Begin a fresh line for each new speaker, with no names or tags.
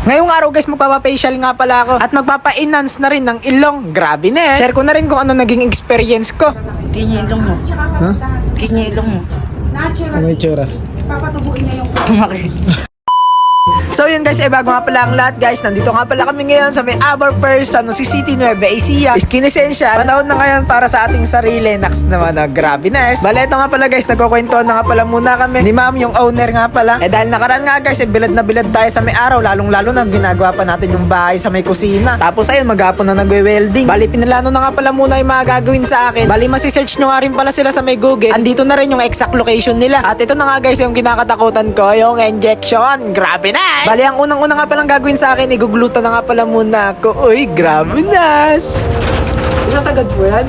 Ngayong araw guys, magpapa-facial nga pala ako at magpapa-enhance na rin ng ilong. Grabe na. Share ko na rin kung ano naging experience ko.
Tingin ilong mo.
Ha?
Tingin ilong mo.
Ano yung tsura?
Papatubuin niya yung
Kumaki.
So yun guys, bago nga pala ang lahat guys, nandito nga pala kami ngayon sa may Our Person, si City Nueva Ecija, Skin Essential. Panahon na ngayon para sa ating sarili. Next naman na grabe na. Bale, ito nga pala guys, nagkukwentuhan na nga pala muna kami ni ma'am, yung owner nga pala. Dahil nakaraan nga guys, bilad na bilad tayo sa may araw, lalong-lalo na ginagawa pa natin yung bahay sa may kusina. Tapos ayun, maghapon na nagwe-welding. Bali, pinalano na nga pala muna yung mga gagawin sa akin. Bali, masisearch nyo nga rin pala sila sa may Google. Andito na rin yung exact location nila. At ito na nga guys, yung kinakatakutan ko, yung injection. Grabe na. Bali, ang unang-una nga palang gagawin sa akin, iguglutan na nga pala muna ako. Uy, grabe nas! Isasagad po yan?